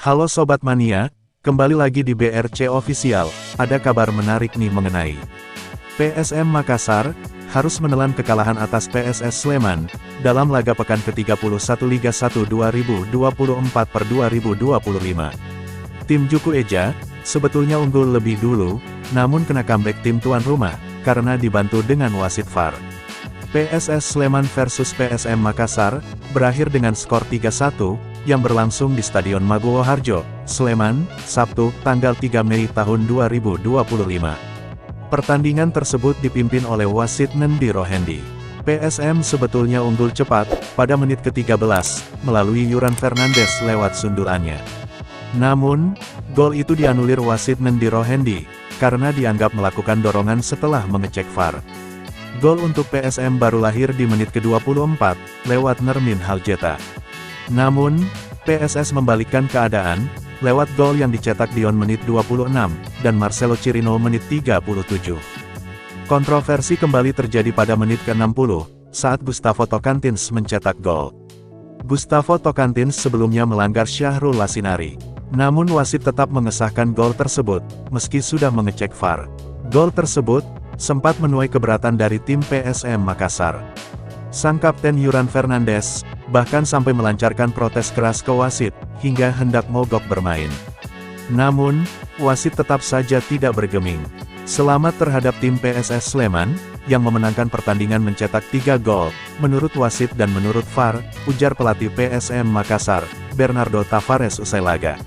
Halo Sobat Mania, kembali lagi di BRC Official. Ada kabar menarik nih mengenai PSM Makassar, harus menelan kekalahan atas PSS Sleman, dalam laga pekan ke-31 Liga 1 2024/2025. Tim Juku Eja, sebetulnya unggul lebih dulu, namun kena comeback tim tuan rumah, karena dibantu dengan wasit VAR. PSS Sleman versus PSM Makassar, berakhir dengan skor 3-1, yang berlangsung di Stadion Maguwo Harjo, Sleman, Sabtu, tanggal 3 Mei tahun 2025. Pertandingan tersebut dipimpin oleh wasit Nendi Rohendi. PSM sebetulnya unggul cepat, pada menit ke-13, melalui Yuran Fernandes lewat sundulannya. Namun, gol itu dianulir wasit Nendi Rohendi, karena dianggap melakukan dorongan setelah mengecek VAR. Gol untuk PSM baru lahir di menit ke-24, lewat Nermin Haljeta. Namun, PSS membalikkan keadaan, lewat gol yang dicetak Dion menit 26, dan Marcelo Cirino menit 37. Kontroversi kembali terjadi pada menit ke-60, saat Gustavo Tocantins mencetak gol. Gustavo Tocantins sebelumnya melanggar Syahrul Lasinari. Namun wasit tetap mengesahkan gol tersebut, meski sudah mengecek VAR. Gol tersebut, sempat menuai keberatan dari tim PSM Makassar. Sang kapten Yuran Fernandes, bahkan sampai melancarkan protes keras ke wasit, hingga hendak mogok bermain. Namun, wasit tetap saja tidak bergeming. Selamat terhadap tim PSS Sleman, yang memenangkan pertandingan mencetak 3 gol, menurut wasit dan menurut VAR, ujar pelatih PSM Makassar, Bernardo Tavares usai laga.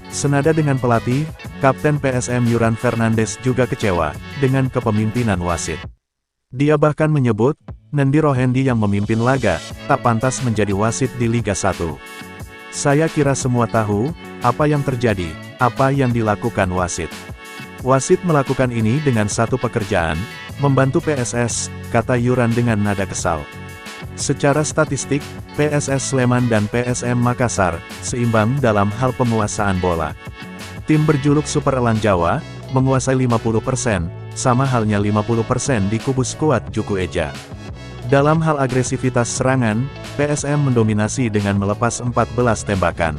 Senada dengan pelatih, Kapten PSM Yuran Fernandes juga kecewa, dengan kepemimpinan wasit. Dia bahkan menyebut, Nendi Rohendi yang memimpin laga, tak pantas menjadi wasit di Liga 1. Saya kira semua tahu, apa yang terjadi, apa yang dilakukan wasit. Wasit melakukan ini dengan satu pekerjaan, membantu PSS, kata Yuran dengan nada kesal. Secara statistik, PSS Sleman dan PSM Makassar, seimbang dalam hal penguasaan bola. Tim berjuluk Super Elang Jawa, menguasai 50%, sama halnya 50% di kubu skuad Juku Eja. Dalam hal agresivitas serangan, PSM mendominasi dengan melepas 14 tembakan.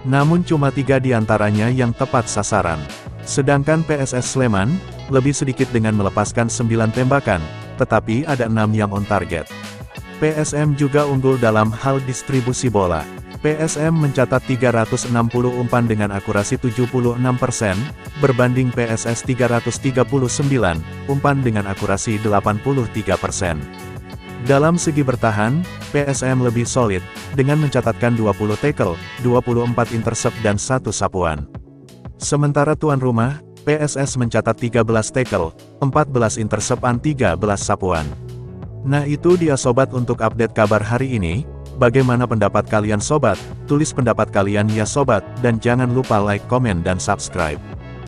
Namun cuma 3 diantaranya yang tepat sasaran. Sedangkan PSS Sleman, lebih sedikit dengan melepaskan 9 tembakan, tetapi ada 6 yang on target. PSM juga unggul dalam hal distribusi bola. PSM mencatat 360 umpan dengan akurasi 76%, berbanding PSS 339, umpan dengan akurasi 83%. Dalam segi bertahan, PSM lebih solid, dengan mencatatkan 20 tackle, 24 intercept dan 1 sapuan. Sementara tuan rumah, PSS mencatat 13 tackle, 14 interceptan 13 sapuan. Nah itu dia sobat untuk update kabar hari ini. Bagaimana pendapat kalian sobat? Tulis pendapat kalian ya sobat, dan jangan lupa like, komen dan subscribe.